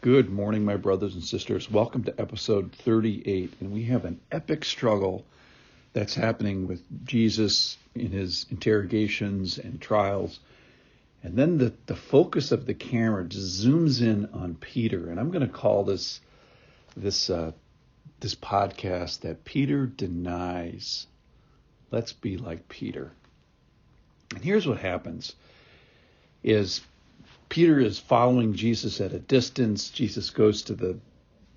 Good morning, my brothers and sisters. Welcome to episode 38. And we have an epic struggle that's happening with Jesus in his interrogations and trials. And then the focus of the camera just zooms in on Peter. And I'm going to call this podcast that Peter Denies. Let's be like Peter. And here's what happens is Peter is following Jesus at a distance. Jesus goes to the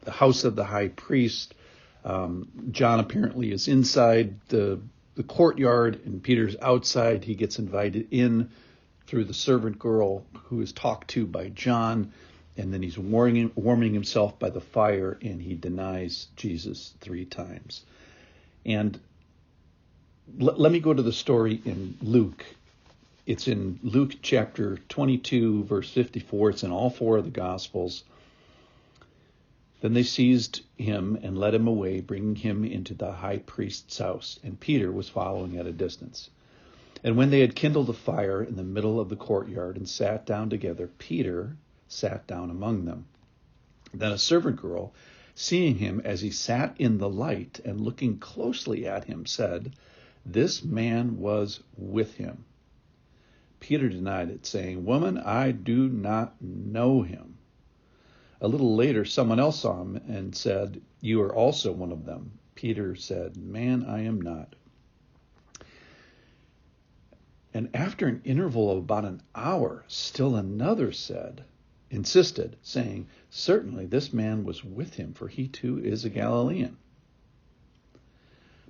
house of the high priest. John apparently is inside the courtyard, and Peter's outside. He gets invited in through the servant girl who is talked to by John, and then he's warming himself by the fire, and he denies Jesus 3 times. And let me go to the story in Luke. It's in Luke chapter 22, verse 54. It's in all 4 of the Gospels. Then they seized him and led him away, bringing him into the high priest's house. And Peter was following at a distance. And when they had kindled a fire in the middle of the courtyard and sat down together, Peter sat down among them. Then a servant girl, seeing him as he sat in the light and looking closely at him, said, "This man was with him." Peter denied it, saying, "Woman, I do not know him." A little later, someone else saw him and said, "You are also one of them." Peter said, "Man, I am not." And after an interval of about an hour, still another insisted, saying, "Certainly this man was with him, for he too is a Galilean."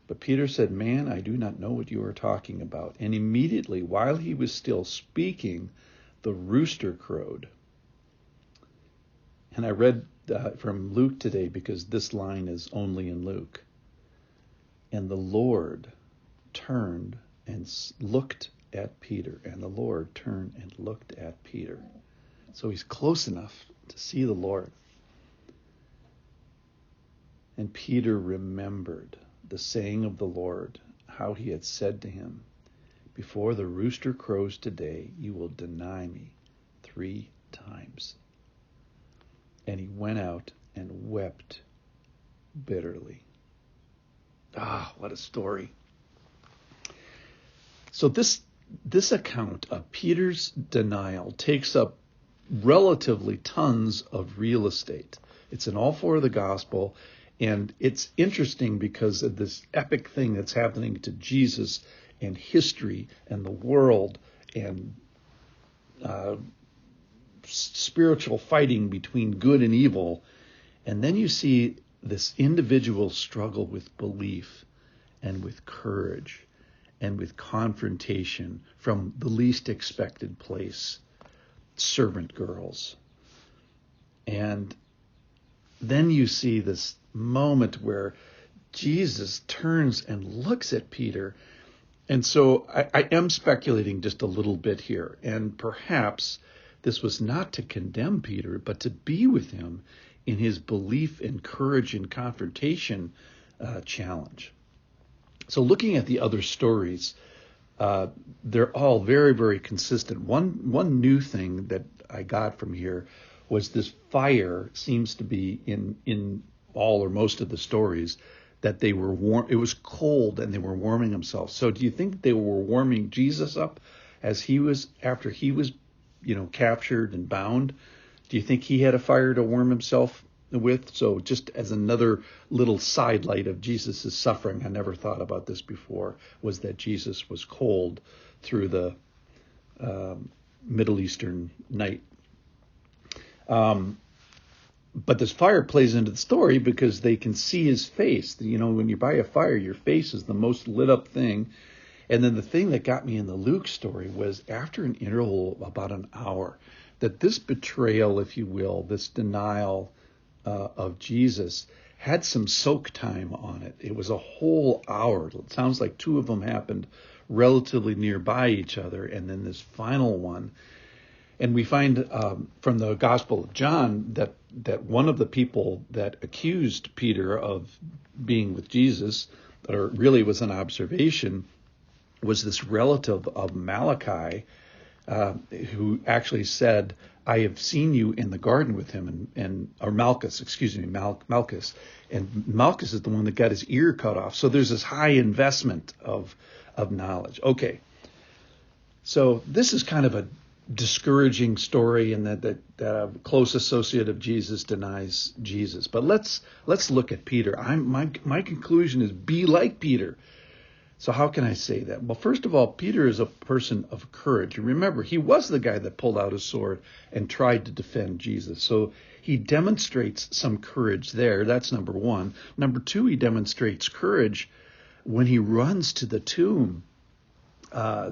But Peter said, "Man, I do not know what you are talking about." And immediately, while he was still speaking, the rooster crowed. And I read from Luke today because this line is only in Luke. And the Lord turned and looked at Peter. And the Lord turned and looked at Peter. So he's close enough to see the Lord. And Peter remembered the saying of the Lord, how he had said to him, "Before the rooster crows today, you will deny me 3 times." And he went out and wept bitterly. What a story. So this account of Peter's denial takes up relatively tons of real estate. It's in all 4 of the gospel. And it's interesting because of this epic thing that's happening to Jesus and history and the world and spiritual fighting between good and evil. And then you see this individual struggle with belief and with courage and with confrontation from the least expected place, servant girls. And then you see this moment where Jesus turns and looks at Peter. And so I am speculating just a little bit here. And perhaps this was not to condemn Peter, but to be with him in his belief and courage and confrontation challenge. So looking at the other stories, they're all very, very consistent. One new thing that I got from here was this fire seems to be in all or most of the stories that they were warm. It was cold and they were warming themselves. So do you think they were warming Jesus up after he was, captured and bound? Do you think he had a fire to warm himself with? So just as another little sidelight of Jesus' suffering, I never thought about this before, was that Jesus was cold through the Middle Eastern night. But this fire plays into the story because they can see his face. When you're by a fire, your face is the most lit up thing. And then the thing that got me in the Luke story was after an interval of about an hour, that this betrayal, if you will, this denial of Jesus had some soak time on it. It was a whole hour. It sounds like 2 of them happened relatively nearby each other. And then this final one. And we find from the Gospel of John that one of the people that accused Peter of being with Jesus, or really was an observation, was this relative of Malachi who actually said, I have seen you in the garden with him, or Malchus, Malchus. And Malchus is the one that got his ear cut off. So there's this high investment of knowledge. Okay. So this is kind of a discouraging story in that a close associate of Jesus denies Jesus. But let's look at Peter. My conclusion is be like Peter. So how can I say that? Well, first of all, Peter is a person of courage. Remember, he was the guy that pulled out his sword and tried to defend Jesus. So he demonstrates some courage there. That's number one. Number two, he demonstrates courage when he runs to the tomb.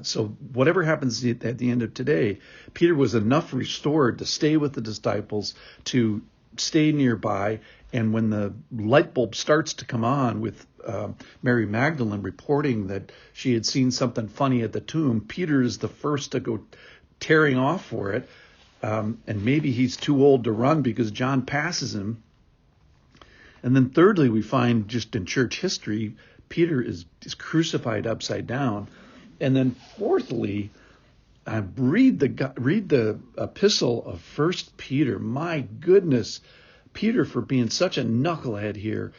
So whatever happens at the end of today, Peter was enough restored to stay with the disciples, to stay nearby. And when the light bulb starts to come on with Mary Magdalene reporting that she had seen something funny at the tomb, Peter is the first to go tearing off for it. And maybe he's too old to run because John passes him. And then thirdly, we find just in church history, Peter is crucified upside down. And then fourthly, read the epistle of 1 Peter. My goodness, Peter, for being such a knucklehead here.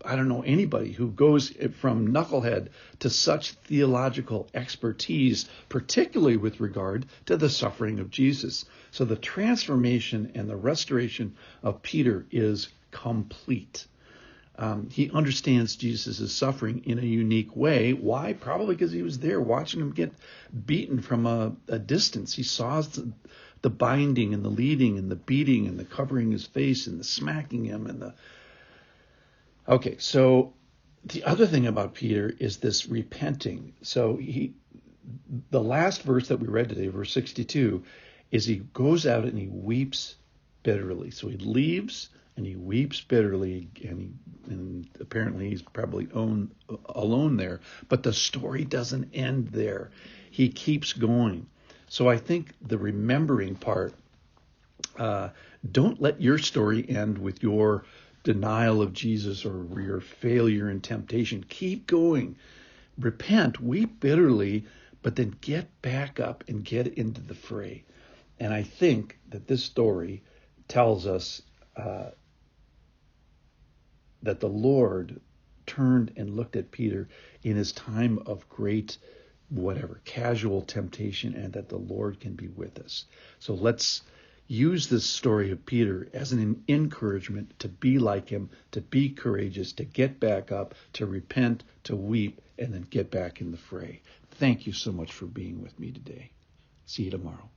I don't know anybody who goes from knucklehead to such theological expertise, particularly with regard to the suffering of Jesus. So the transformation and the restoration of Peter is complete. He understands Jesus' suffering in a unique way. Why? Probably because he was there watching him get beaten from a distance. He saw the binding and the leading and the beating and the covering his face and the smacking him and the... Okay, so the other thing about Peter is this repenting. So the last verse that we read today, verse 62, is he goes out and he weeps bitterly. So he leaves and he weeps bitterly, and apparently he's probably alone there. But the story doesn't end there. He keeps going. So I think the remembering part, don't let your story end with your denial of Jesus or your failure in temptation. Keep going. Repent, weep bitterly, but then get back up and get into the fray. And I think that this story tells us that the Lord turned and looked at Peter in his time of great, casual temptation, and that the Lord can be with us. So let's use this story of Peter as an encouragement to be like him, to be courageous, to get back up, to repent, to weep, and then get back in the fray. Thank you so much for being with me today. See you tomorrow.